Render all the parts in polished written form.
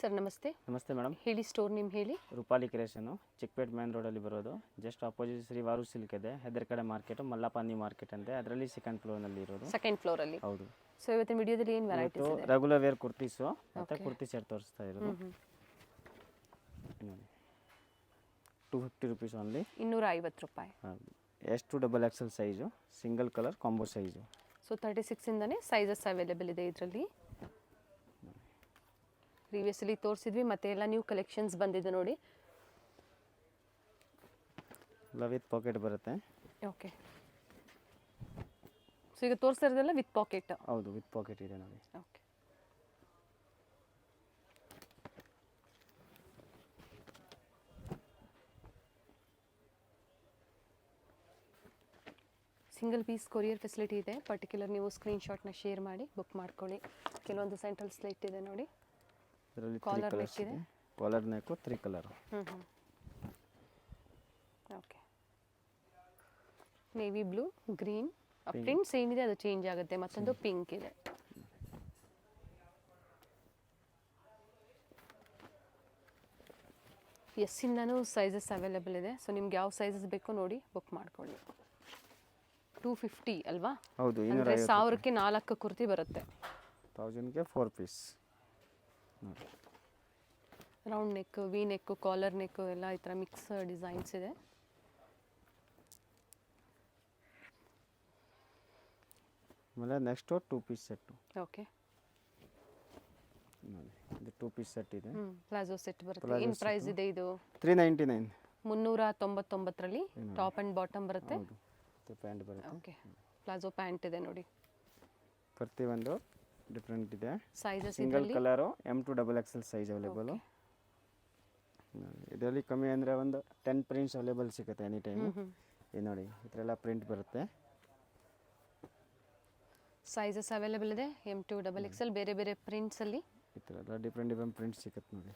Sir ನಮಸ್ತೆ. ನಮಸ್ತೆ madam. ಹೇಳಿ, ಸ್ಟೋರ್ ನೇಮ್ ಹೇಳಿ. ರೂಪಾಲಿ ಕ್ರಿಯೇಷನು, ಚಿಕ್ಕಪೇಟೆ ಮೇನ್ ರೋಡಲ್ಲಿ ಬರೋದು. ಜಸ್ಟ್ ಆಪೋಸಿಟ್ ಶ್ರೀ ವಾರು ಸಿಲ್ಕ್ ಇದೆ, ಹೆದರ್ ಕಡೆ ಮಾರ್ಕೆಟು, ಮಲ್ಲಪ್ಪಾನಿ ಮಾರ್ಕೆಟ್ ಅಂತೆ, ಅದರಲ್ಲಿ ಸೆಕೆಂಡ್ ಫ್ಲೋರ್ನಲ್ಲಿ ಇರೋದು. ಸೆಕೆಂಡ್ ಫ್ಲೋರಲ್ಲಿ. ಹೌದು. ಸೊ ಇವತ್ತಿನ ವಿಡಿಯೋದಲ್ಲಿ ಏನು ವೆರೈಟೀಸ್ ಇದೆ? ರೆಗ್ಯುಲರ್ ವೇರ್ ಕುರ್ತೀಸು ಮತ್ತು ಕುರ್ತಿ ಸೆಟ್ ತೋರಿಸ್ತಾ ಇರೋದು. ನೋಡಿ, 250 rupees ಓನ್ಲಿ. 250 ರೂಪಾಯಿ. S2 XL size, single colour combo size. So 36 ಇಂದನೇ ಸೈಜಸ್ ಅವೈಲೇಬಲ್ ಇದೆ ಇದರಲ್ಲಿ. ಪ್ರೀವಿಯಸ್ಲಿ ತೋರಿಸಿದ್ವಿ, ಮತ್ತೆ ಎಲ್ಲ ನ್ಯೂ ಕಲೆಕ್ಷನ್ಸ್ ಬಂದಿದೆ ನೋಡಿ. ವಿತ್ ಪಾಕೆಟ್ ಬರುತ್ತೆ. ಓಕೆ. ಸೊ ಈಗ ತೋರಿಸ್ತಾ ಇರೋದೆಲ್ಲ ವಿತ್ ಪಾಕೆಟ್. ಹೌದು, ವಿತ್ ಪಾಕೆಟ್ ಇದೆ ನೋಡಿ. Okay. Single piece courier facility ಇದೆ. ಪರ್ಟಿಕ್ಯುಲರ್ ನೀವು ಸ್ಕ್ರೀನ್ಶಾಟ್ನ ಶೇರ್ ಮಾಡಿ ಬುಕ್ ಮಾಡ್ಕೊಳ್ಳಿ. ಕೆಲವೊಂದು ಸೆಂಟ್ರಲ್ ಸ್ಲಿಟ್ ಇದೆ ನೋಡಿ. ಇದರಲ್ಲಿ ಕಾಲರ್ ನೆಕ್ ಇದೆ. Collar neck 3 colour. Okay. Navy blue, green, prints ಏನಿದೆ ಅದು ಚೇಂಜ್ ಆಗುತ್ತೆ. ಮತ್ತೊಂದು ಪಿಂಕ್ ಇದೆ. ಎಸ್ಸಿಂದನೂ ಸೈಜಸ್ ಅವೈಲೇಬಲ್ ಇದೆ. ಸೊ ನಿಮ್ಗೆ ಯಾವ ಸೈಜಸ್ ಬೇಕೋ ನೋಡಿ ಬುಕ್ ಮಾಡ್ಕೊಳ್ಳಿ. 250 ಅಲ್ವಾ? ಹೌದು. ಅಂದರೆ 1000ಕ್ಕೆ 4 ಕುರ್ತಿ ಬರುತ್ತೆ. 1000ಗೆ 4 ಪೀಸ್ ನೋಡಿ. Round neck, V neck, collar neck ಎಲ್ಲ ಈ ಥರ ಮಿಕ್ಸ್ ಡಿಸೈನ್ಸ್ ಇದೆ. ಆಮೇಲೆ ನೆಕ್ಸ್ಟು 2 ಪೀಸ್ ಸೆಟ್ಟು. ಓಕೆ. ನೋಡಿ, ಇದು 2 ಪೀಸ್ ಸೆಟ್ ಇದೆ. ಪ್ಲಾಜೋ ಸೆಟ್ ಬರುತ್ತೆ. ಏನು ಪ್ರೈಸ್ ಇದೆ ಇದು? 399. 399ರಲ್ಲಿ ಟಾಪ್ ಆ್ಯಂಡ್ ಬಾಟಮ್ ಬರುತ್ತೆ. ಹೌದು, ಪ್ಯಾಂಟ್ ಬರುತ್ತೆ. ಓಕೆ. ಪ್ಲಾಜೋ ಪ್ಯಾಂಟ್ ಇದೆ ನೋಡಿ. ಪ್ರತಿಯೊಂದು ಡಿಫ್ರೆಂಟ್ ಇದೆ. Sizes single colour M2 XL size available. ಇದರಲ್ಲಿ ಕಮ್ಮಿ ಅಂದರೆ ಒಂದು 10 ಪ್ರಿಂಟ್ಸ್ ಅವೈಲೇಬಲ್ ಸಿಗುತ್ತೆ ಎನಿ ಟೈಮು. ಇದು ನೋಡಿ, ಈ ಥರ ಎಲ್ಲ ಪ್ರಿಂಟ್ ಬರುತ್ತೆ. ಸೈಜಸ್ ಅವೈಲೇಬಲ್ ಇದೆ. M2 XL ಬೇರೆ ಬೇರೆ ಪ್ರಿಂಟ್ಸಲ್ಲಿ ಈ ಥರ ಎಲ್ಲ ಡಿಫ್ರೆಂಟ್ ಪ್ರಿಂಟ್ಸ್ ಸಿಗುತ್ತೆ ನೋಡಿ.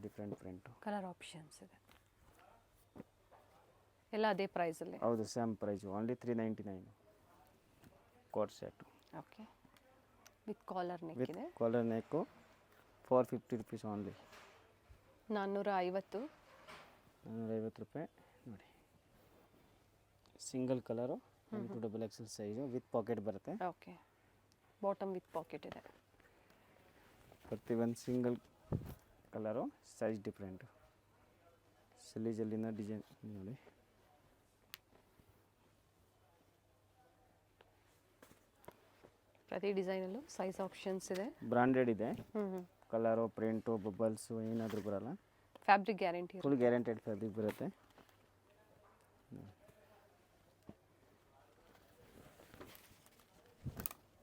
Different print. ಕಲರ್ ಆಪ್ಷನ್ಸ್ ಇದೆ. ಎಲ್ಲ ಅದೇ ಪ್ರೈಸಲ್ಲಿ. ಹೌದು, same price. Only 399 coat set. Okay. With collar neck with ಇದೆ. Collar neck 450 rupees only. 450. 450 ರೂಪಾಯಿ ನೋಡಿ. Single colour M2 XL size with pocket ಬರುತ್ತೆ. ಓಕೆ. ಬಾಟಮ್ ವಿತ್ ಪಾಕೆಟ್ ಇದೆ. ಪ್ರತಿಯೊಂದು ಸಿಂಗಲ್ ಕಲರು ಸೈಜ್ ಡಿಫ್ರೆಂಟು. ಸಿಲೀಜಲ್ಲಿನ ಡಿಸೈನ್ ನೋಡಿ. ಪ್ರತಿ ಡಿಸೈನಲ್ಲೂ ಸೈಜ್ ಆಪ್ಷನ್ಸ್ ಇದೆ. ಬ್ರಾಂಡೆಡ್ ಇದೆ. ಕಲರು, ಪ್ರಿಂಟು, ಬಬಲ್ಸು ಏನಾದರೂ ಬರಲ್ಲ. Fabric guarantee. Full guaranteed fabric ಬರುತ್ತೆ.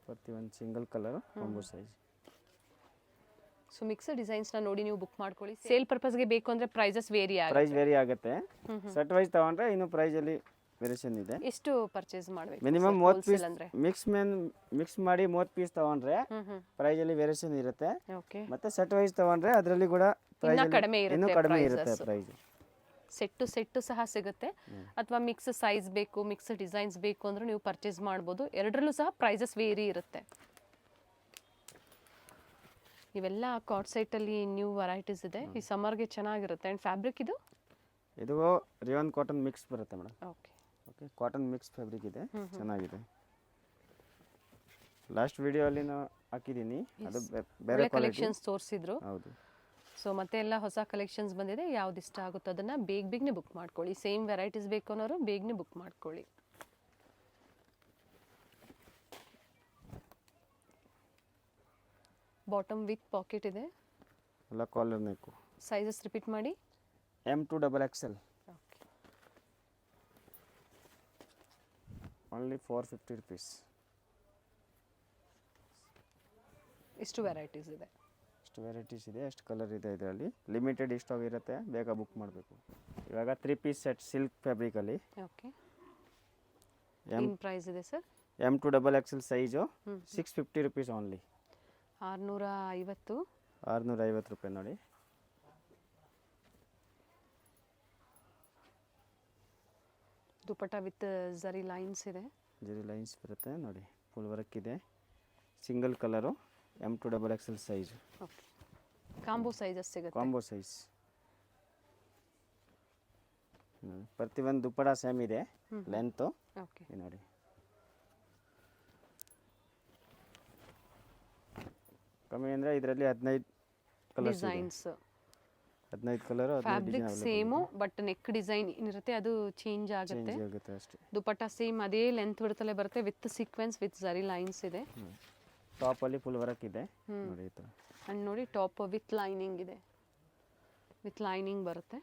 ಪ್ರತಿಯೊಂದು single colour combo size. So mix ಡಿಸೈನ್ಸ್ನ ನೋಡಿ ನೀವು ಬುಕ್ ಮಾಡ್ಕೊಳ್ಳಿ. ಸೇಲ್ ಪರ್ಪಸ್ಗೆ ಬೇಕು ಅಂದರೆ ಪ್ರೈಸಸ್ ವೇರಿ ಆಗುತ್ತೆ. ಪ್ರೈಸ್ ವೇರಿ ಆಗುತ್ತೆ. ಸೆಟ್ ವೈಸ್ ತಗೊಂಡ್ರೆ ಇನ್ನು ಪ್ರೈಸಲ್ಲಿ ವೇರಿಯೇಷನ್ ಇದೆ. ಎಷ್ಟು ಪರ್ಚೇಸ್ ಮಾಡಬೇಕು? ಮಿನಿಮಮ್ 30 ಪೀಸ್ ಮಿಕ್ಸ್ ಮಾಡಿ 30 ಪೀಸ್ ತಗೊಂಡ್ರೆ ಪ್ರೈಸಲ್ಲಿ ವೇರಿಯೇಷನ್ ಇರುತ್ತೆ. ಓಕೆ. ಮತ್ತೆ ಸೆಟ್ ವೈಸ್ ತಗೊಂಡ್ರೆ ಅದರಲ್ಲಿ ಕೂಡ ಇನ್ನೂ ಕಡಿಮೆ ಇರುತ್ತೆ ಪ್ರೈಸ್. ಸೆಟ್ಟು ಸಹ ಸಿಗುತ್ತೆ. ಅಥವಾ ಮಿಕ್ಸ್ ಸೈಜ್ ಬೇಕು, ಮಿಕ್ಸ್ ಡಿಸೈನ್ಸ್ ಬೇಕು ಅಂದ್ರೆ ನೀವು ಪರ್ಚೇಸ್ ಮಾಡ್ಬೋದು. ಎರಡರಲ್ಲೂ ಸಹ ಪ್ರೈಸಸ್ ವೇರಿ ಇರುತ್ತೆ. ಇವೆಲ್ಲ ಕಾರ್ಡ್ ಸೈಟಲ್ಲಿ ನ್ಯೂ ವೆರೈಟೀಸ್ ಇದೆ. ಈ ಸಮ್ಮರ್ಗೆ ಚೆನ್ನಾಗಿರುತ್ತೆ. ಆ್ಯಂಡ್ ಫ್ಯಾಬ್ರಿಕ್ ಇದು ರಿಯಾನ್ ಕಾಟನ್ ಮಿಕ್ಸ್ ಬರುತ್ತೆ madam. Okay. Okay, cotton mix fabric ಇದೆ, ಚೆನ್ನಾಗಿದೆ. ಲಾಸ್ಟ್ ವಿಡಿಯೋಲ್ಲಿ ನಾನು ಹಾಕಿದ್ದೀನಿ, ಅದು ಬೇರೆ ಕಲೆಕ್ಷನ್ಸ್ ತೋರಿಸಿದ್ರು. ಹೌದು. ಸೊ ಮತ್ತೆ ಎಲ್ಲ ಹೊಸ ಕಲೆಕ್ಷನ್ಸ್ ಬಂದಿದೆ. ಯಾವ್ದು ಇಷ್ಟ ಆಗುತ್ತೋ ಅದನ್ನು ಬೇಗನೆ ಬುಕ್ ಮಾಡ್ಕೊಳ್ಳಿ. ಸೇಮ್ ವೆರೈಟೀಸ್ ಬೇಕು ಅನ್ನೋರು ಬೇಗನೆ ಬುಕ್ ಮಾಡ್ಕೊಳ್ಳಿ. ಬಾಟಮ್ ವಿತ್ ಪಾಕೆಟ್ ಇದೆ. ಎಲ್ಲ ಕಾಲರ್ ನೆಕ್ಕು. ಸೈಜಸ್ ರಿಪೀಟ್ ಮಾಡಿ. M2 XL. Okay. Only 450 rupees. ಇಷ್ಟು ವೆರೈಟೀಸ್ ಇದೆ. ಎಷ್ಟು ವೆರೈಟೀಸ್ ಇದೆ, ಎಷ್ಟು ಕಲರ್ ಇದೆ. ಇದರಲ್ಲಿ ಲಿಮಿಟೆಡ್ ಸ್ಟಾಕ್ ಇರುತ್ತೆ, ಬೇಗ ಬುಕ್ ಮಾಡಬೇಕು. ಇವಾಗ 3 ಪೀಸ್ ಸೆಟ್ ಸಿಲ್ಕ್ ಫ್ಯಾಬ್ರಿಕಲ್ಲಿ. ಓಕೆ. ಏನು ಪ್ರೈಸ್ ಇದೆ sir? M2 XL size 650 rupees only. 650. 650 ರೂಪಾಯಿ ನೋಡಿ. ದುಪಟ್ಟ ವಿತ್ ಝರಿ ಲೈನ್ಸ್ ಇದೆ. ಜರಿ ಲೈನ್ಸ್ ಬರುತ್ತೆ ನೋಡಿ, ಫುಲ್ ವರ್ಕ್ ಇದೆ. Single colour, M2XXL size. Okay, combo sizes ಸಿಗುತ್ತೆ. Combo size. ಪ್ರತಿಯೊಂದು ದುಪ್ಪಟ ಸೇಮ್ ಇದೆ ಲೆಂತು. ಓಕೆ, ನೋಡಿ ಕಮ್ಮಿ ಅಂದರೆ ಇದರಲ್ಲಿ 15 ಕಲರ್ಸ್ ಇದೆ. Designs 15 colour, 15 fabric design same, but neck design ಏನಿರುತ್ತೆ ಅದು ಚೇಂಜ್ ಆಗುತ್ತೆ. ಚೇಂಜ್ ಆಗುತ್ತೆ ಅಷ್ಟೇ. ದುಪಟ್ಟ ಸೇಮ್ ಅದೇ ಲೆಂತ್ ಬಿಡ್ತಲೇ ಬರುತ್ತೆ, with sequins with zari lines ಇದೆ. ಟಾಪಲ್ಲಿ ಫುಲ್ ವರ್ಕ್ ಇದೆ ನೋಡಿ ಈ ಥರ. ಆ್ಯಂಡ್ ನೋಡಿ ಟಾಪ್ ವಿತ್ ಲೈನಿಂಗ್ ಇದೆ, ವಿತ್ ಲೈನಿಂಗ್ ಬರುತ್ತೆ.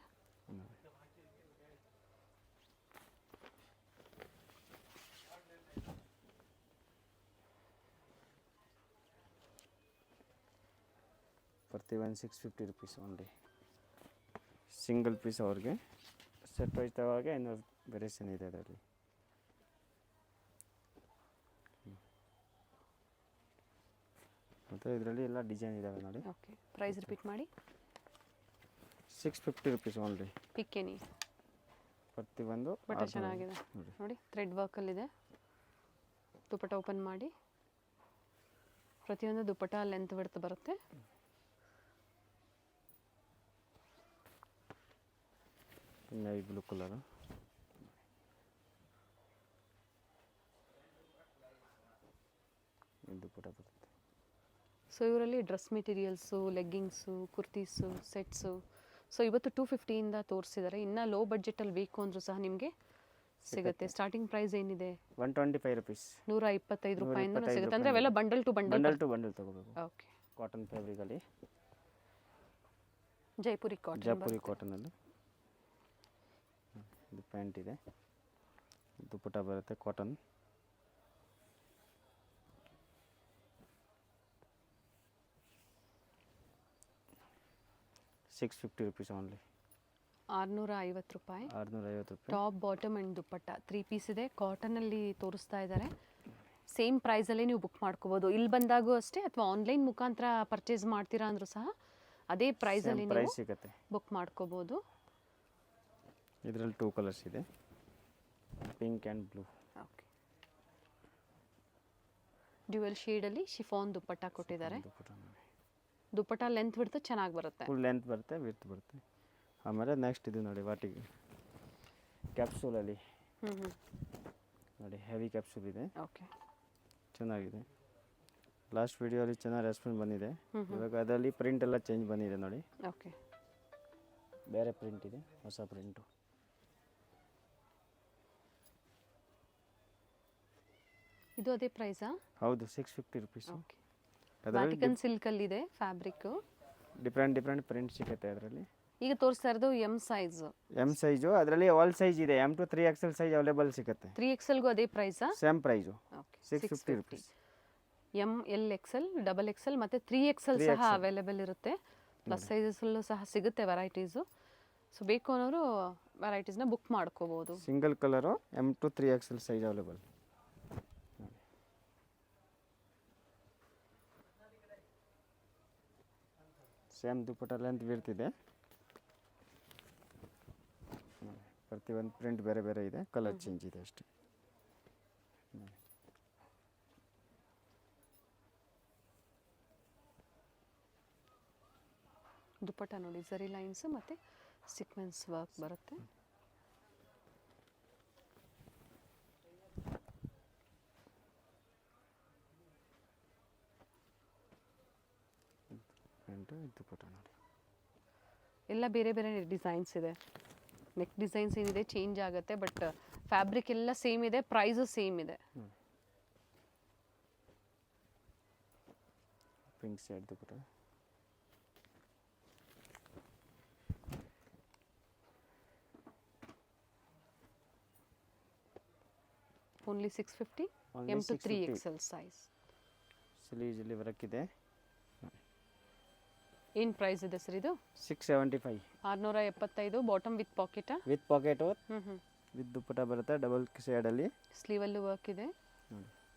ಪ್ರತಿಯೊಂದು 650 ರುಪೀಸ್ ಓನ್ಲಿ. ಸಿಂಗಲ್ ಪೀಸ್ ಅವ್ರಿಗೆ, ಸೆಟ್ ವೈಸ್ ತಗೋವಾಗ ಇನ್ನೂ ವೇರಿಯೇಷನ್ ಇದೆ ಅದರಲ್ಲಿ. ಮತ್ತು ಇದರಲ್ಲಿ ಎಲ್ಲ ಡಿಸೈನ್ ಇದ್ದಾವೆ ನೋಡಿ. ಓಕೆ, ಪ್ರೈಸ್ ರಿಪೀಟ್ ಮಾಡಿ. 650 ರುಪೀಸ್ ಓನ್ಲಿ. ಪಿಕ್ಕೆನಿ ಪ್ರತಿಯೊಂದು ಬಟ್ಟೆ ಚೆನ್ನಾಗಿದೆ ನೋಡಿ, ಥ್ರೆಡ್ ವರ್ಕಲ್ಲಿದೆ. ದುಪಟ್ಟ ಓಪನ್ ಮಾಡಿ, ಪ್ರತಿಯೊಂದು ದುಪಟ್ಟ ಲೆಂತ್ ಬಿಡ್ತಾ ಬರುತ್ತೆ. ನೇವಿ ಬ್ಲೂ ಕಲರು, ದುಪಟ್ಟ ಬರುತ್ತೆ. ಸೊ ಇವರಲ್ಲಿ dress materials, leggings, kurtis, sets. So ಇವತ್ತು 250ಇಂದ ತೋರಿಸಿದ್ದಾರೆ. ಇನ್ನು ಲೋ ಬಡ್ಜೆಟಲ್ಲಿ ಬೇಕು ಅಂದರೂ ಸಹ ನಿಮಗೆ ಸಿಗುತ್ತೆ. ಸ್ಟಾರ್ಟಿಂಗ್ ಪ್ರೈಸ್ ಏನಿದೆ? 125 ರುಪೀಸ್, 125 ರೂಪಾಯಿಂದ ಸಿಗುತ್ತೆ. ಅಂದರೆ ಅವೆಲ್ಲ ಬಂಡಲ್ ಟು ಬಂಡಲ್ ತಗೋಬೇಕು. ಓಕೆ, ಕಾಟನ್ ಫ್ಯಾಬ್ರಿಕಲ್ಲಿ, ಜೈಪುರಿ ಜೈಪುರಿ ಕಾಟನಲ್ಲಿ. ಇದು ಪ್ಯಾಂಟ್ ಇದೆ, ದುಪಟ್ಟ ಬರುತ್ತೆ ಕಾಟನ್. $650 rupees only. 650 ರೂಪಾಯಿ. 650 ರೂಪಾಯಿ. Top bottom and dupatta 3 piece ಇದೆ. ಕಾಟನಲ್ಲಿ ತೋರಿಸ್ತಾ ಇದ್ದಾರೆ. ಸೇಮ್ ಪ್ರೈಸಲ್ಲೇ ನೀವು ಬುಕ್ ಮಾಡ್ಕೋಬೋದು. ಇಲ್ಲಿ ಬಂದಾಗೂ ಅಷ್ಟೇ, ಅಥವಾ ಆನ್ಲೈನ್ ಮುಖಾಂತರ ಪರ್ಚೇಸ್ ಮಾಡ್ತೀರಾ ಅಂದರೂ ಸಹ ಅದೇ ಪ್ರೈಸಲ್ಲಿ ಪ್ರೈಸ್ ಸಿಗುತ್ತೆ, ಬುಕ್ ಮಾಡ್ಕೋಬೋದು. ಇದರಲ್ಲಿ 2 ಕಲರ್ಸ್ ಇದೆ, pink and blue. Okay, dual ಶೇಡಲ್ಲಿ ಶಿಫಾನ್ ದುಪಟ್ಟ ಕೊಟ್ಟಿದ್ದಾರೆ. ದುಪಟ್ಟ ಲೆಂತ್ ಬಿಡ್ತು ಚೆನ್ನಾಗಿ ಬರುತ್ತೆ, ಫುಲ್ ಲೆಂತ್ ಬರುತ್ತೆ, ವಿಡ್ತ್ ಬರುತ್ತೆ. ಆಮೇಲೆ ನೆಕ್ಸ್ಟ್ ಇದು ನೋಡಿ, ವಾಟಿಗೆ ಕ್ಯಾಪ್ಸೂಲಲ್ಲಿ ನೋಡಿ, ಹೆವಿ ಕ್ಯಾಪ್ಸೂಲ್ ಇದೆ. ಓಕೆ, ಚೆನ್ನಾಗಿದೆ. ಲಾಸ್ಟ್ ವಿಡಿಯೋಲಿ ಚೆನ್ನಾಗಿ ರೆಸ್ಪಾನ್ಸ್ ಬಂದಿದೆ. ಇವಾಗ ಅದರಲ್ಲಿ ಪ್ರಿಂಟ್ ಎಲ್ಲ ಚೇಂಜ್ ಬಂದಿದೆ ನೋಡಿ. ಓಕೆ, ಬೇರೆ ಪ್ರಿಂಟ್ ಇದೆ, ಹೊಸ ಪ್ರಿಂಟು. ಇದು ಅದೇ ಪ್ರೈಸಾ? ಹೌದು, 650 ರುಪೀಸ್. ಓಕೆ, ವ್ಯಾಟಿಕನ್ ಸಿಲ್ಕಲ್ಲಿದೆ ಫ್ಯಾಬ್ರಿಕ್ಕು. ಡಿಫ್ರೆಂಟ್ ಪ್ರಿಂಟ್ ಸಿಗುತ್ತೆ ಅದರಲ್ಲಿ. ಈಗ ತೋರಿಸ್ತಾ ಇರೋದು ಎಮ್ ಸೈಜ್. ಎಮ್ ಸೈಜು, ಅದರಲ್ಲಿ ಆಲ್ ಸೈಜ್ ಇದೆ. M2 3XL ಸೈಜ್ ಅವೈಲೇಬಲ್ ಸಿಗುತ್ತೆ. 3XLಗೂ ಅದೇ ಪ್ರೈಸಾ? Same price, okay, 650 rupees. ML, XL ಮತ್ತು 3XL ಸಹ ಅವೈಲೇಬಲ್ ಇರುತ್ತೆ. ಪ್ಲಸ್ ಸೈಜಸ್ಸಲ್ಲೂ ಸಹ ಸಿಗುತ್ತೆ ವೆರೈಟೀಸು. ಸೊ ಬೇಕು ಅನ್ನೋರು ವೆರೈಟೀಸ್ನ ಬುಕ್ ಮಾಡ್ಕೋಬೋದು. Single colour, M2 3XL size available. Same dupatta length ಬೀರ್ತಿದೆ. ಪ್ರತಿಯೊಂದು ಪ್ರಿಂಟ್ ಬೇರೆ ಬೇರೆ ಇದೆ, ಕಲರ್ ಚೇಂಜ್ ಇದೆ ಅಷ್ಟೇ. ದುಪಟ್ಟ ನೋಡಿ, ಝರಿ ಲೈನ್ಸ್ ಮತ್ತು ಸೀಕ್ವೆನ್ಸ್ ವರ್ಕ್ ಬರುತ್ತೆ. ದುಪಟ್ಟ ನೋಡಿ, ಎಲ್ಲ ಬೇರೆ ಬೇರೆ ಡಿಸೈನ್ಸ್ ಇದೆ. ನೆಕ್ ಡಿಸೈನ್ಸ್ ಏನಿದೆ ಚೇಂಜ್ ಆಗುತ್ತೆ, ಬಟ್ ಫ್ಯಾಬ್ರಿಕ್ ಎಲ್ಲ ಸೇಮ್ ಇದೆ, ಪ್ರೈಸು ಸೇಮ್ ಇದೆ. Pink side dupatta. Only 650, M2 3XL size. ಸ್ಲೀವ್ಸಲ್ಲಿ ವರ್ಕ್ ಇದೆ. ಏನು ಪ್ರೈಸ್ ಇದೆ ಸರ್ ಇದು? 675. 675, ಬಾಟಮ್ ವಿತ್ ಪಾಕೆಟಾ? ವಿತ್ ಪಾಕೆಟು, ವಿತ್ ದುಪಟ್ಟ ಬರುತ್ತೆ, ಡಬಲ್ ಸೈಡಲ್ಲಿ. ಸ್ಲೀವಲ್ಲೂ ವರ್ಕ್ ಇದೆ.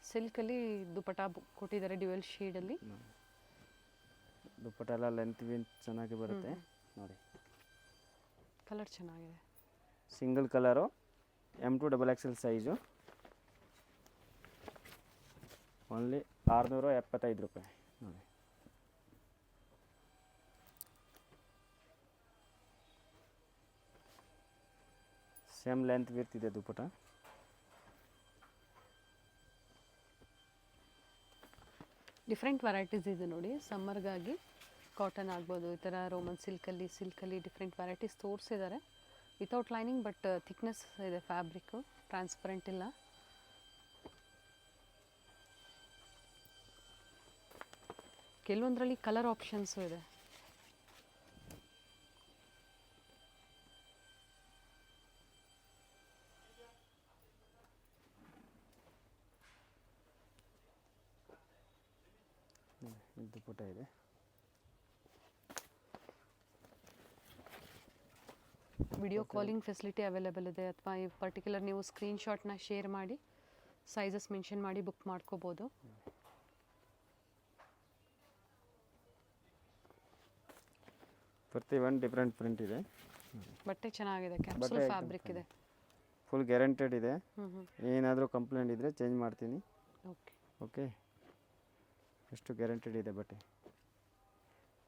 ಸಿಲ್ಕಲ್ಲಿ ದುಪಟ್ಟ ಕೊಟ್ಟಿದ್ದಾರೆ ಡ್ಯುಯಲ್ ಶೇಡಲ್ಲಿ. ದುಪಟ್ಟ ಎಲ್ಲ ಲೆಂತ್ ಚೆನ್ನಾಗಿ ಬರುತ್ತೆ ನೋಡಿ. ಕಲರ್ ಚೆನ್ನಾಗಿದೆ. Single colour, M2 XXL size only 675 ರೂಪಾಯಿ ನೋಡಿ. ಸೇಮ್ ಲೆಂತ್ ವಿಡ್ತ್ ಇದೆ ದುಪ್ಪಟ. ಡಿಫ್ರೆಂಟ್ ವೆರೈಟೀಸ್ ಇದೆ ನೋಡಿ, ಸಮ್ಮರ್ಗಾಗಿ ಕಾಟನ್ ಆಗ್ಬೋದು, ಈ ಥರ ರೋಮನ್ ಸಿಲ್ಕಲ್ಲಿ ಡಿಫ್ರೆಂಟ್ ವೆರೈಟೀಸ್ ತೋರಿಸಿದ್ದಾರೆ. ವಿತೌಟ್ ಲೈನಿಂಗ್ ಬಟ್ ಥಿಕ್ನೆಸ್ ಇದೆ ಫ್ಯಾಬ್ರಿಕ್ಕು, ಟ್ರಾನ್ಸ್ಪರೆಂಟ್ ಇಲ್ಲ. ಕೆಲವೊಂದರಲ್ಲಿ ಕಲರ್ ಆಪ್ಷನ್ಸು ಇದೆ. ದುಪ್ಪಟ ಇದೆ. ವಿಡಿಯೋ ಕಾಲಿಂಗ್ ಫೆಸಿಲಿಟಿ ಅವೈಲೇಬಲ್ ಇದೆ, ಅಥವಾ ಈ ಪರ್ಟಿಕ್ಯುಲರ್ ನೀವು ಸ್ಕ್ರೀನ್ಶಾಟ್ನ ಶೇರ್ ಮಾಡಿ ಸೈಜಸ್ ಮೆನ್ಷನ್ ಮಾಡಿ ಬುಕ್ ಮಾಡ್ಕೋಬೋದು. ಪ್ರತಿ ಒಂದು ಡಿಫ್ರೆಂಟ್ ಪ್ರಿಂಟ್ ಇದೆ. ಬಟ್ಟೆ ಚೆನ್ನಾಗಿದೆ, ಕ್ಯಾಪ್ಸೂಲ್ ಫ್ಯಾಬ್ರಿಕ್ ಇದೆ. ಫುಲ್ ಗ್ಯಾರಂಟೆಡ್ ಇದೆ. ಏನಾದರೂ ಕಂಪ್ಲೇಂಟ್ ಇದ್ದರೆ ಚೇಂಜ್ ಮಾಡ್ತೀನಿ. ಓಕೆ ಓಕೆ, ಎಷ್ಟು ಗ್ಯಾರಂಟೆಡ್ ಇದೆ ಬಟ್ಟೆ.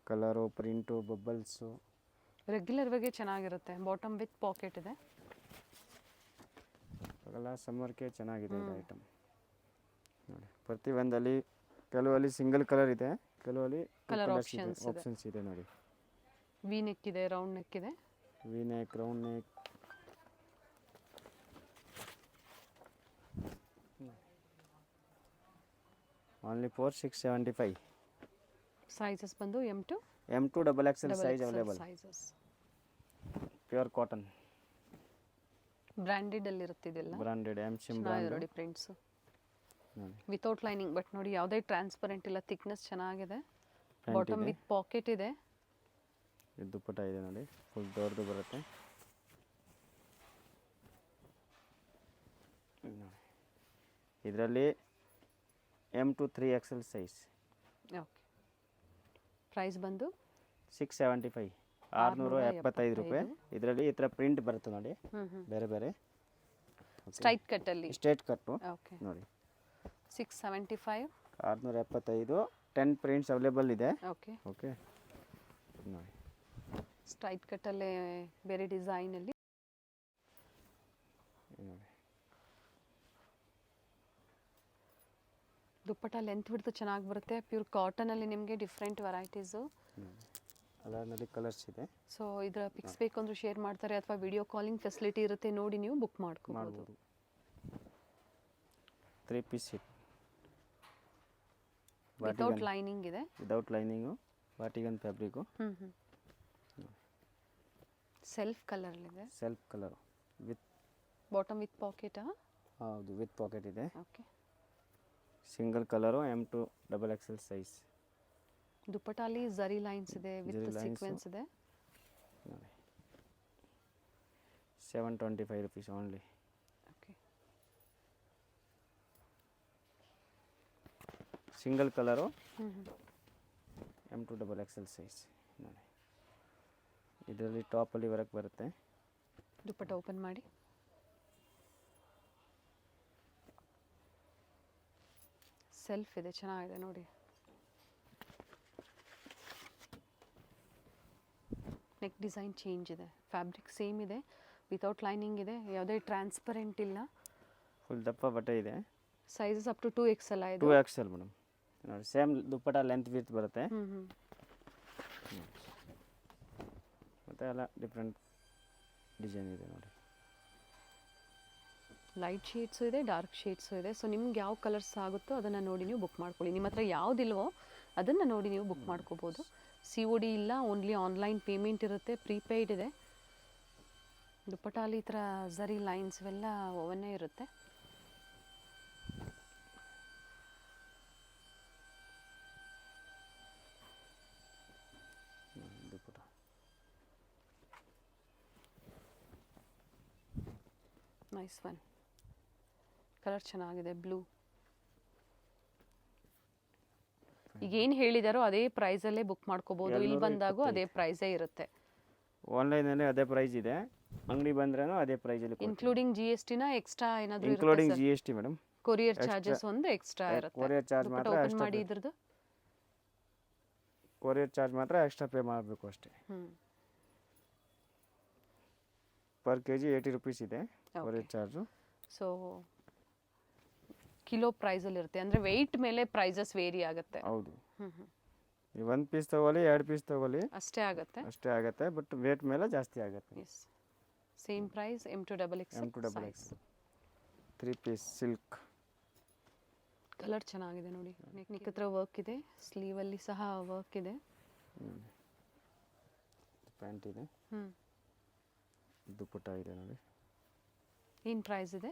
ಕಲರು, ಪ್ರಿಂಟು, ಬಬ್ಬಲ್ಸು ರೆಗ್ಯುಲರ್ ವೇಗೆ ಚೆನ್ನಾಗಿರುತ್ತೆ. ಬಾಟಮ್ ವಿತ್ ಪಾಕೆಟ್ ಇದೆ. ಅವೆಲ್ಲ ಸಮ್ಮರ್ಗೆ ಚೆನ್ನಾಗಿದೆ ಇದು ಐಟಮ್ ನೋಡಿ. ಪ್ರತಿ ಒಂದಲ್ಲಿ ಕೆಲವಲ್ಲಿ ಸಿಂಗಲ್ ಕಲರ್ ಇದೆ, ಕೆಲವಲ್ಲಿ ಕಲರ್ ಆಪ್ಷನ್ಸ್ ಇದೆ ನೋಡಿ. ವಿ ನೆಕ್ ಇದೆ, ರೌಂಡ್ ನೆಕ್ ಇದೆ. V neck, round neck. Only 4675. Sizes ಬಂದು M2 XXL size available. Sizes pure cotton, branded ಅಲ್ಲಿ ಇರುತ್ತೆ ಇದೆಲ್ಲ. ಬ್ರಾಂಡೆಡ್ M-Sim ಚೆನ್ನಾಗಿದೆ ಬ್ರಾಂಡ್ ನೋಡಿ ಪ್ರಿಂಟ್ಸ್ ನೋಡಿ. ವಿತೌಟ್ ಲೈನಿಂಗ್, ಬಟ್ ನೋಡಿ ಯಾವುದೇ ಟ್ರಾನ್ಸ್ಪರೆಂಟ್ ಇಲ್ಲ, ಥಿಕ್ನೆಸ್ ಚೆನ್ನಾಗಿದೆ. ಬಾಟಮ್ ವಿತ್ ಪಾಕೆಟ್ ಇದೆ. ಇದು ದುಪ್ಪಟ ಇದೆ ನೋಡಿ, ಫುಲ್ ದೊಡ್ಡದು ಬರುತ್ತೆ ನೋಡಿ. ಇದರಲ್ಲಿ M2 3XL size. Okay, price ಬಂದು 675, 675 ರೂಪಾಯಿ. ಇದರಲ್ಲಿ ಈ ಥರ ಪ್ರಿಂಟ್ ಬರುತ್ತೆ ನೋಡಿ, ಬೇರೆ ಬೇರೆ ಸ್ಟ್ರೈಟ್ ಕಟ್ಟಲ್ಲಿ ಸ್ಟ್ರೇಟ್ ಕಟ್ಟು ಓಕೆ ನೋಡಿ. 675, 675, 10 ಪ್ರಿಂಟ್ಸ್ ಅವೈಲೇಬಲ್ ಇದೆ. ಓಕೆ ಓಕೆ ನೋಡಿ. ಸ್ಟ್ರೈಟ್ ಕಟ್ಟಲ್ಲೇ ಬೇರೆ ಡಿಸೈನಲ್ಲಿ ನೋಡಿ. ದುಪ್ಪಟ ಲೆಂತ್ ಬಿಡ್ತು ಚೆನ್ನಾಗಿ ಬರುತ್ತೆ. ಪ್ಯೂರ್ ಕಾಟನಲ್ಲಿ ನಿಮಗೆ ಡಿಫ್ರೆಂಟ್ ವೆರೈಟೀಸು. ಅದರಲ್ಲಿ ಕಲರ್ಸ್ ಇದೆ. ಸೊ ಇದರ ಪಿಕ್ಸ್ ಬೇಕು ಅಂದ್ರೆ ಶೇರ್ ಮಾಡ್ತಾರೆ, ಅಥವಾ ವಿಡಿಯೋ ಕಾಲಿಂಗ್ ಫೆಸಿಲಿಟಿ ಇರುತ್ತೆ, ನೋಡಿ ನೀವು ಬುಕ್ ಮಾಡ್ಕೋಬೋದು. 3 ಪೀಸ್ ಸೆಟ್ ವಿತೌಟ್ ಲೈನಿಂಗ್ ಇದೆ. Without lining, Vatican fabric. Self colour ಇದೆ. Self colour with bottom with ಪಾಕೆಟಾ? ಹೌದು, ವಿತ್ ಪಾಕೆಟ್ ಇದೆ. Okay, single colour, M2 XXL size. ದುಪ್ಪಟಾಲಿ ಝರಿ ಲೈನ್ಸ್ ಇದೆ, ವಿತ್ ಝರಿ ಲೈನ್ಸು. ಸೀಕ್ವೆನ್ಸ್ ಇದೆ ನೋಡಿ. 725 rupees only. Okay, single colour, M2 XXL size ನೋಡಿ. ಇದರಲ್ಲಿ ಟಾಪಲ್ಲಿ ವರ್ಕ್ ಬರುತ್ತೆ. ದುಪ್ಪಟ ಓಪನ್ ಮಾಡಿ. ಸೆಲ್ಫ್ ಇದೆ, ಚೆನ್ನಾಗಿದೆ ನೋಡಿ. ನೆಕ್ ಡಿಸೈನ್ ಚೇಂಜ್ ಇದೆ, ಫ್ಯಾಬ್ರಿಕ್ ಸೇಮ್ ಇದೆ, ವಿತೌಟ್ ಲೈನಿಂಗ್ ಇದೆ, ಯಾವುದೇ ಟ್ರಾನ್ಸ್ಪರೆಂಟ್ ಇಲ್ಲ. ಫುಲ್ ದಪ್ಪ ಬಟ್ಟೆ ಇದೆ. ಸೈಜಸ್ ಅಪ್ ಟು 2XL ಇದೆ. 2XL ಮೇಡಮ್ ನೋಡಿ. ಸೇಮ್ ದುಪ್ಪಟ ಲೆಂತ್ ವಿಡ್ತ್ ಬರುತ್ತೆ. ಮತ್ತು ಎಲ್ಲ ಡಿಫ್ರೆಂಟ್ ಡಿಸೈನ್ ಇದೆ ನೋಡಿ. ಲೈಟ್ ಶೇಡ್ಸು ಇದೆ, ಡಾರ್ಕ್ ಶೇಡ್ಸು ಇದೆ. ಸೊ ನಿಮ್ಗೆ ಯಾವ ಕಲರ್ಸ್ ಆಗುತ್ತೋ ಅದನ್ನು ನೋಡಿ ನೀವು ಬುಕ್ ಮಾಡ್ಕೊಳ್ಳಿ. ನಿಮ್ಮ ಹತ್ರ ಯಾವುದಿಲ್ವೋ ಅದನ್ನು ನೋಡಿ ನೀವು ಬುಕ್ ಮಾಡ್ಕೋಬೋದು. COD ಇಲ್ಲ, ಓನ್ಲಿ ಆನ್ಲೈನ್ ಪೇಮೆಂಟ್ ಇರುತ್ತೆ, ಪ್ರೀಪೇಯ್ಡ್ ಇದೆ. ದುಪ್ಪಟಾಲಿ ಈ ಥರ ಝರಿ ಲೈನ್ಸ್ ಇವೆಲ್ಲ ಓವನ್ನೇ ಇರುತ್ತೆ. Dupatta nice one. ಕಲರ್ ಚೆನ್ನಾಗಿದೆ, ಬ್ಲೂ. ಈಗ ಏನು ಹೇಳಿದಾರೋ ಅದೇ ಪ್ರೈಸಲ್ಲೇ ಬುಕ್ ಮಾಡ್ಕೋಬೋದು. ಇಲ್ಲಿ ಬಂದಾಗೂ ಅದೇ ಪ್ರೈಸೇ ಇರುತ್ತೆ. ಆನ್ಲೈನಲ್ಲಿ ಅದೇ ಪ್ರೈಸ್ ಇದೆ. ಅಂಗಡಿ ಬಂದ್ರೂ ಅದೇ ಪ್ರೈಸಲ್ಲಿ ಇನ್ಕ್ಲೂಡಿಂಗ್ ಜಿ ಎಸ್ ಟಿನ ಎಕ್ಸ್ಟ್ರಾ ಏನಾದರೂ ಇನ್ಕ್ಲೂಡಿಂಗ್ ಇರುತ್ತೆ G S T madam. Courier charges ಒಂದು ಎಕ್ಸ್ಟ್ರಾ ಇರುತ್ತೆ. ಕೊರಿಯರ್ ಚಾರ್ಜ್ ದುಪ್ಪಟ್ಟ ಮಾತ್ರ ಓಪನ್ ಮಾಡಿ ಇದ್ರದ್ದು ಕೊರಿಯರ್ ಚಾರ್ಜ್ ಮಾತ್ರ ಎಕ್ಸ್ಟ್ರಾ ಪೇ ಮಾಡಬೇಕು ಅಷ್ಟೇ. ಪರ್ ಕೆ ಜಿ 80 ರುಪೀಸ್ ಇದೆ ಕೊರಿಯರ್ ಚಾರ್ಜು. ಸೊ ಕಿಲೋ ಪ್ರೈಸಲ್ಲಿ ಇರುತ್ತೆ, ಅಂದರೆ ವೆಯ್ಟ್ ಮೇಲೆ ಪ್ರೈಸಸ್ ವೇರಿ ಆಗುತ್ತೆ. ಹೌದು. ನೀವು 1 ಪೀಸ್ ತೊಗೊಳ್ಳಿ 2 ಪೀಸ್ ತೊಗೊಳ್ಳಿ ಅಷ್ಟೇ ಆಗುತ್ತೆ, ಬಟ್ ವೇಟ್ ಮೇಲೆ ಜಾಸ್ತಿ ಆಗುತ್ತೆ. Yes, same price M2XX size. 3 piece silk. Colour ಚೆನ್ನಾಗಿದೆ ನೋಡಿ. ನೆಕ್ ಹತ್ರ ವರ್ಕ್ ಇದೆ, ಸ್ಲೀವಲ್ಲಿ ಸಹ ವರ್ಕ್ ಇದೆ. ಪ್ಯಾಂಟ್ ಇದೆ, ದುಪ್ಪಟ್ಟ ಇದೆ ನೋಡಿ. ಏನು ಪ್ರೈಸ್ ಇದೆ?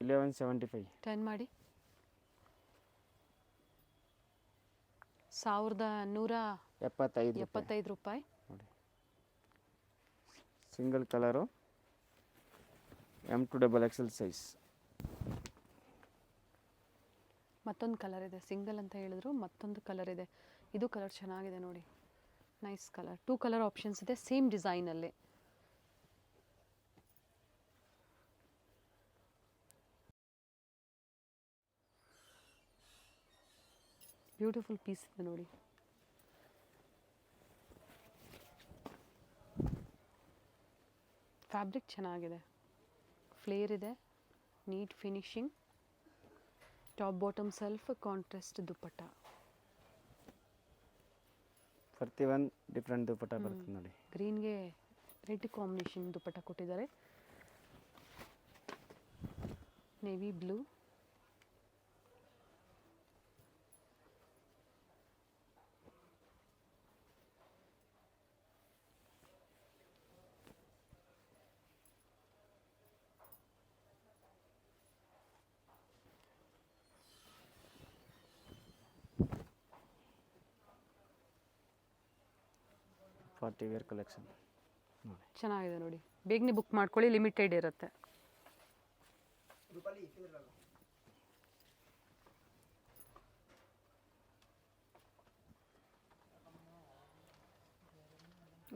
1175. 10 ಮಾಡಿ. 1175 ರೂಪಾಯಿ ನೋಡಿ. Single colour M2XXL size. ಮತ್ತೊಂದು ಕಲರ್ ಇದೆ, ಸಿಂಗಲ್ ಅಂತ ಹೇಳಿದ್ರು, ಮತ್ತೊಂದು ಕಲರ್ ಇದೆ. ಇದು ಕಲರ್ ಚೆನ್ನಾಗಿದೆ ನೋಡಿ, ನೈಸ್ ಕಲರ್. 2 ಕಲರ್ ಆಪ್ಷನ್ಸ್ ಇದೆ ಸೇಮ್ ಡಿಸೈನಲ್ಲಿ. ಬ್ಯೂಟಿಫುಲ್ ಪೀಸ್ ಇದೆ ನೋಡಿ. ಫ್ಯಾಬ್ರಿಕ್ ಚೆನ್ನಾಗಿದೆ, ಫ್ಲೇರ್ ಇದೆ, neat finishing. Top bottom self contrast dupatta. 41 different dupatta ಬರ್ತದೆ ನೋಡಿ. ಗ್ರೀನ್ಗೆ ರೆಡ್ ಕಾಂಬಿನೇಷನ್ ದುಪ್ಪಟ್ಟ ಕೊಟ್ಟಿದ್ದಾರೆ. Navy blue, party wear collection ಚೆನ್ನಾಗಿದೆ ನೋಡಿ. ಬೇಗನೆ ಬುಕ್ ಮಾಡ್ಕೊಳ್ಳಿ, ಲಿಮಿಟೆಡ್ ಇರುತ್ತೆ.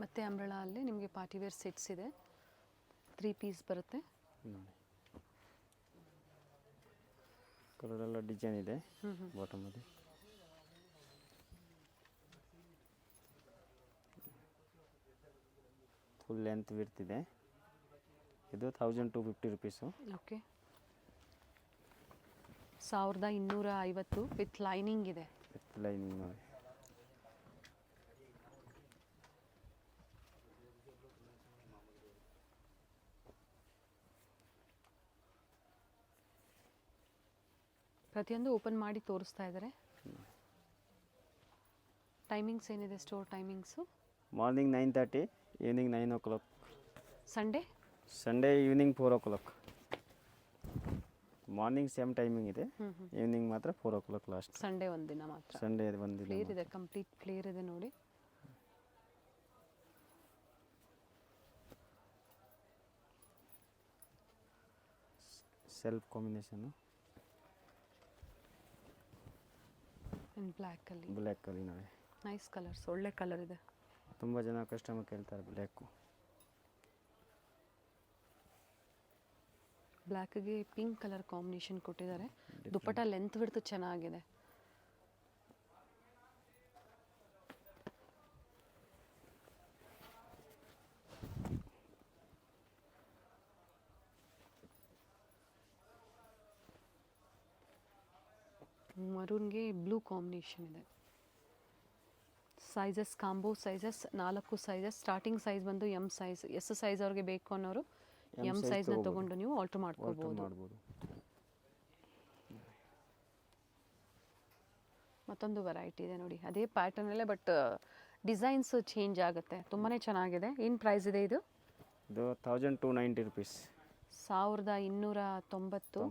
ಮತ್ತು ಅಂಬ್ರೆಲಾ ಅಲ್ಲಿ ನಿಮಗೆ ಪಾರ್ಟಿ ವೇರ್ ಸೆಟ್ಸ್ ಇದೆ, 3 ಪೀಸ್ ಬರುತ್ತೆ. ಕಲರೆಲ್ಲ ಡಿಸೈನ್ ಇದೆ ಬಾಟಮಲ್ಲಿ. ಫುಲ್ ಲೆಂತ್ ವಿಡ್ತ್ ಇದೆ. ಇದು 1250 ರುಪೀಸು. ಓಕೆ, 1250 ವಿತ್ ಲೈನಿಂಗ್ ಇದೆ. ವಿತ್ ಲೈನಿಂಗ್ ನೋಡಿ. ಪ್ರತಿಯೊಂದು ಓಪನ್ ಮಾಡಿ ತೋರಿಸ್ತಾ ಇದ್ದಾರೆ. ಟೈಮಿಂಗ್ಸ್ ಏನಿದೆ store timings? Morning 9:30, evening 9 o'clock. Sunday evening 4 o'clock. Morning same timing ಇದೆ, ಈವ್ನಿಂಗ್ ಮಾತ್ರ 4 o'clock ಲಾಸ್ಟ್. ಸಂಡೇ ಒಂದಿನ ಮಾತ್ರ. ಸಂಡೇ ಒಂದಿನ ಫ್ಲೇರ್ ಇದೆ, ಕಂಪ್ಲೀಟ್ ಫ್ಲೇರ್ ಇದೆ ನೋಡಿ. ಸೆಲ್ಫ್ ಕಾಂಬಿನೇಷನು ಬ್ಲ್ಯಾಕಲ್ಲಿ ನೋಡಿ. ನೈಸ್ ಕಲರ್ಸ್, ಒಳ್ಳೆ ಕಲರ್ ಇದೆ. ತುಂಬ ಜನ ಕಸ್ಟಮರ್ ಕೇಳ್ತಾರೆ ಬ್ಲ್ಯಾಕು. ಬ್ಲ್ಯಾಕ್ಗೆ ಪಿಂಕ್ ಕಲರ್ ಕಾಂಬಿನೇಷನ್ ಕೊಟ್ಟಿದ್ದಾರೆ. ದುಪ್ಪಟ್ಟ ಲೆಂತ್ ಬಿಡ್ತು ಚೆನ್ನಾಗಿದೆ. ಮರೂನ್ಗೆ ಬ್ಲೂ ಕಾಂಬಿನೇಷನ್ ಇದೆ. Sizes combo sizes 4 sizes. Starting size ಬಂದು ಎಮ್ ಸೈಜ್. ಎಸ್ ಸೈಜ್ ಅವ್ರಿಗೆ ಬೇಕು ಅನ್ನೋರು ಎಮ್ ಸೈಜ್ನ ತೊಗೊಂಡು ನೀವು ಆಲ್ಟರ್ ಮಾಡ್ಕೋಬೋದು. ಮತ್ತೊಂದು ವೆರೈಟಿ ಇದೆ ನೋಡಿ, ಅದೇ ಪ್ಯಾಟರ್ನಲ್ಲೇ ಬಟ್ ಡಿಸೈನ್ಸ್ ಚೇಂಜ್ ಆಗುತ್ತೆ. ತುಂಬಾ ಚೆನ್ನಾಗಿದೆ. ಏನು ಪ್ರೈಸ್ ಇದೆ ಇದು? 1290 ರುಪೀಸ್. 1290.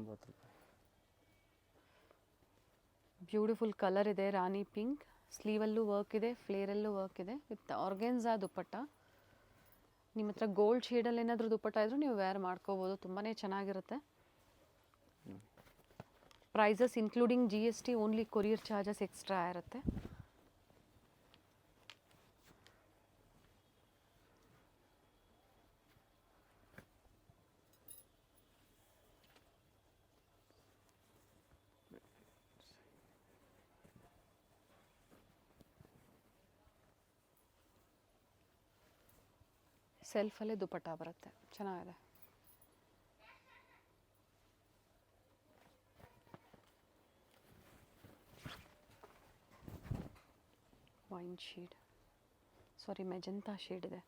ಬ್ಯೂಟಿಫುಲ್ ಕಲರ್ ಇದೆ, ರಾಣಿ ಪಿಂಕ್. ಸ್ಲೀವಲ್ಲೂ ವರ್ಕ್ ಇದೆ, ಫ್ಲೇರಲ್ಲೂ ವರ್ಕ್ ಇದೆ ವಿತ್ ಆರ್ಗೆನ್ಸಾ ದುಪ್ಪಟ್ಟ. ನಿಮ್ಮ ಹತ್ರ ಗೋಲ್ಡ್ ಶೇಡಲ್ಲಿ ಏನಾದರೂ ದುಪ್ಪಟ್ಟ ಇದ್ರೂ ನೀವು ವೇರ್ ಮಾಡ್ಕೋಬೋದು, ತುಂಬಾ ಚೆನ್ನಾಗಿರುತ್ತೆ. Prices including GST, only courier charges extra ಇರುತ್ತೆ. ಸೆಲ್ಫಲ್ಲೇ ದುಪಟ್ಟ ಬರುತ್ತೆ, ಚೆನ್ನಾಗಿದೆ. Wine shade, sorry magenta shade ಇದೆ.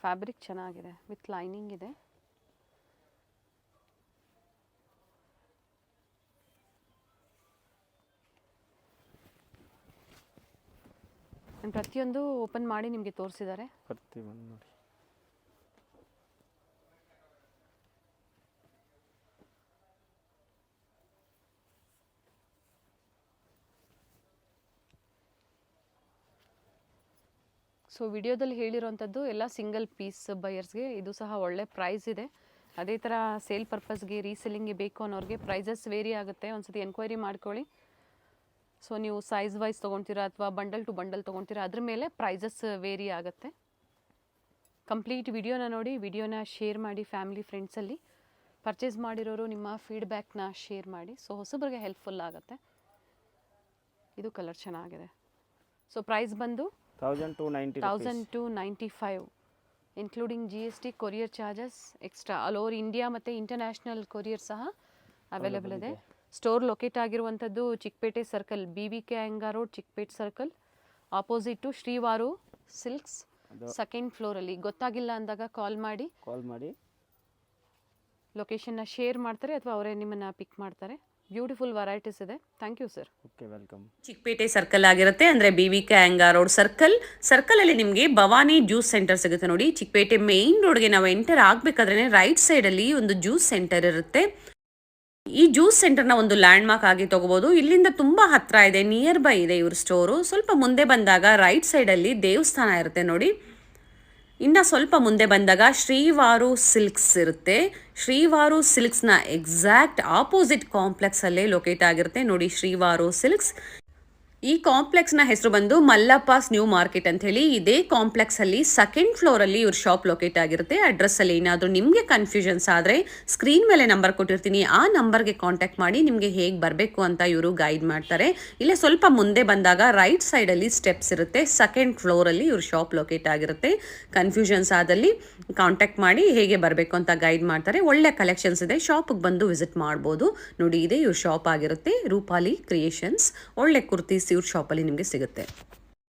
ಫ್ಯಾಬ್ರಿಕ್ ಚೆನ್ನಾಗಿದೆ, ವಿತ್ ಲೈನಿಂಗ್ ಇದೆ. ಪ್ರತಿಯೊಂದು ಓಪನ್ ಮಾಡಿ ನಿಮಗೆ ತೋರಿಸಿದ್ದಾರೆ. ಪ್ರತಿಯೊಂದು ನೋಡಿ. ಸೊ ವಿಡಿಯೋದಲ್ಲಿ ಹೇಳಿರೋಂಥದ್ದು ಎಲ್ಲ ಸಿಂಗಲ್ ಪೀಸ್ ಬಯರ್ಸ್ಗೆ. ಇದು ಸಹ ಒಳ್ಳೆ ಪ್ರೈಸ್ ಇದೆ. ಅದೇ ಥರ ಸೇಲ್ ಪರ್ಪಸ್ಗೆ, ರೀಸೆಲ್ಲಿಂಗ್ಗೆ ಬೇಕು ಅನ್ನೋರಿಗೆ ಪ್ರೈಸಸ್ ವೇರಿ ಆಗುತ್ತೆ. ಒಂದ್ಸತಿ ಎನ್ಕ್ವೈರಿ ಮಾಡ್ಕೊಳ್ಳಿ. ಸೊ ನೀವು ಸೈಜ್ ವೈಸ್ ತೊಗೊಳ್ತೀರಾ ಅಥವಾ ಬಂಡಲ್ ಟು ಬಂಡಲ್ ತೊಗೊಳ್ತೀರಾ, ಅದ್ರ ಮೇಲೆ ಪ್ರೈಸಸ್ ವೇರಿ ಆಗುತ್ತೆ. ಕಂಪ್ಲೀಟ್ ವಿಡಿಯೋನ ನೋಡಿ, ವಿಡಿಯೋನ ಶೇರ್ ಮಾಡಿ ಫ್ಯಾಮಿಲಿ ಫ್ರೆಂಡ್ಸಲ್ಲಿ. ಪರ್ಚೇಸ್ ಮಾಡಿರೋರು ನಿಮ್ಮ ಫೀಡ್ಬ್ಯಾಕ್ನ ಶೇರ್ ಮಾಡಿ. ಸೊ ಹೊಸಬರಿಗೆ ಹೆಲ್ಪ್ಫುಲ್ ಆಗುತ್ತೆ. ಇದು ಕಲರ್ ಚೆನ್ನಾಗಿದೆ. ಸೊ ಪ್ರೈಸ್ ಬಂದು 1295 including GST, courier charges extra. All over India ಮತ್ತು ಇಂಟರ್ನ್ಯಾಷನಲ್ ಕೊರಿಯರ್ ಸಹ ಅವೈಲೇಬಲ್ ಇದೆ. ಸ್ಟೋರ್ ಲೊಕೇಟ್ ಆಗಿರುವಂಥದ್ದು Chickpet circle, BVK Iyengar road, Chickpet circle, opposite to Srivaru silks, second ಫ್ಲೋರಲ್ಲಿ. ಗೊತ್ತಾಗಿಲ್ಲ ಅಂದಾಗ ಕಾಲ್ ಮಾಡಿ ಲೊಕೇಶನ್ನ ಶೇರ್ ಮಾಡ್ತಾರೆ ಅಥವಾ ಅವರೇ ನಿಮ್ಮನ್ನು ಪಿಕ್ ಮಾಡ್ತಾರೆ. ಬ್ಯೂಟಿಫುಲ್ ವೆರೈಟೀಸ್ ಇದೆ. Thank you sir. Okay, welcome. Chickpet circle ಆಗಿರುತ್ತೆ, ಅಂದರೆ BVK ಅಯ್ಯಂಗಾರ್ ರೋಡ್ ಸರ್ಕಲಲ್ಲಿ ನಿಮಗೆ ಭವಾನಿ ಜ್ಯೂಸ್ ಸೆಂಟರ್ ಸಿಗುತ್ತೆ ನೋಡಿ. ಚಿಕ್ಕಪೇಟೆ ಮೇನ್ ರೋಡ್ಗೆ ನಾವು ಎಂಟರ್ ಆಗಬೇಕಾದ್ರೆ ರೈಟ್ ಸೈಡಲ್ಲಿ ಒಂದು ಜ್ಯೂಸ್ ಸೆಂಟರ್ ಇರುತ್ತೆ. ಈ ಜ್ಯೂಸ್ ಸೆಂಟರ್ನ ಒಂದು ಲ್ಯಾಂಡ್ ಮಾರ್ಕ್ ಆಗಿ ತಗೋಬಹುದು. ಇಲ್ಲಿಂದ ತುಂಬ ಹತ್ರ ಇದೆ, ನಿಯರ್ ಬೈ ಇದೆ ಇವ್ರ ಸ್ಟೋರು. ಸ್ವಲ್ಪ ಮುಂದೆ ಬಂದಾಗ ರೈಟ್ ಸೈಡಲ್ಲಿ ದೇವಸ್ಥಾನ ಇರುತ್ತೆ ನೋಡಿ. ಇನ್ನು ಸ್ವಲ್ಪ ಮುಂದೆ ಬಂದಾಗ ಶ್ರೀವಾರು ಸಿಲ್ಕ್ಸ್ ಇರುತ್ತೆ. ಶ್ರೀವಾರು ಸಿಲ್ಕ್ಸ್ನ ಎಕ್ಸಾಕ್ಟ್ ಆಪೋಸಿಟ್ ಕಾಂಪ್ಲೆಕ್ಸಲ್ಲೇ ಲೊಕೇಟ್ ಆಗಿರುತ್ತೆ ನೋಡಿ ಶ್ರೀವಾರು ಸಿಲ್ಕ್ಸ್. ಈ ಕಾಂಪ್ಲೆಕ್ಸ್ನ ಹೆಸರು ಬಂದು ಮಲ್ಲಪ್ಪಾಸ್ ನ್ಯೂ ಮಾರ್ಕೆಟ್ ಅಂತ ಹೇಳಿ. ಇದೇ ಕಾಂಪ್ಲೆಕ್ಸಲ್ಲಿ ಸೆಕೆಂಡ್ ಫ್ಲೋರಲ್ಲಿ ಇವ್ರ ಶಾಪ್ ಲೊಕೇಟ್ ಆಗಿರುತ್ತೆ. ಅಡ್ರೆಸ್ಸಲ್ಲಿ ಏನಾದರೂ ನಿಮಗೆ ಕನ್ಫ್ಯೂಷನ್ಸ್ ಆದರೆ ಸ್ಕ್ರೀನ್ ಮೇಲೆ ನಂಬರ್ ಕೊಟ್ಟಿರ್ತೀನಿ, ಆ ನಂಬರ್ಗೆ ಕಾಂಟ್ಯಾಕ್ಟ್ ಮಾಡಿ ನಿಮಗೆ ಹೇಗೆ ಬರಬೇಕು ಅಂತ ಇವರು ಗೈಡ್ ಮಾಡ್ತಾರೆ. ಇಲ್ಲೇ ಸ್ವಲ್ಪ ಮುಂದೆ ಬಂದಾಗ ರೈಟ್ ಸೈಡಲ್ಲಿ ಸ್ಟೆಪ್ಸ್ ಇರುತ್ತೆ. ಸೆಕೆಂಡ್ ಫ್ಲೋರಲ್ಲಿ ಇವ್ರ ಶಾಪ್ ಲೊಕೇಟ್ ಆಗಿರುತ್ತೆ. ಕನ್ಫ್ಯೂಷನ್ಸ್ ಆದಲ್ಲಿ ಕಾಂಟ್ಯಾಕ್ಟ್ ಮಾಡಿ ಹೇಗೆ ಬರಬೇಕು ಅಂತ ಗೈಡ್ ಮಾಡ್ತಾರೆ. ಒಳ್ಳೆ ಕಲೆಕ್ಷನ್ಸ್ ಇದೆ, ಶಾಪಿಗೆ ಬಂದು ವಿಸಿಟ್ ಮಾಡ್ಬೋದು. ನೋಡಿ, ಇದೇ ಇವ್ರ ಶಾಪ್ ಆಗಿರುತ್ತೆ, ರೂಪಾಲಿ ಕ್ರಿಯೇಷನ್ಸ್. ಒಳ್ಳೆ ಕುರ್ತೀಸ್ ಇವ್ರ ಶಾಪಲ್ಲಿ ನಿಮಗೆ ಸಿಗುತ್ತೆ.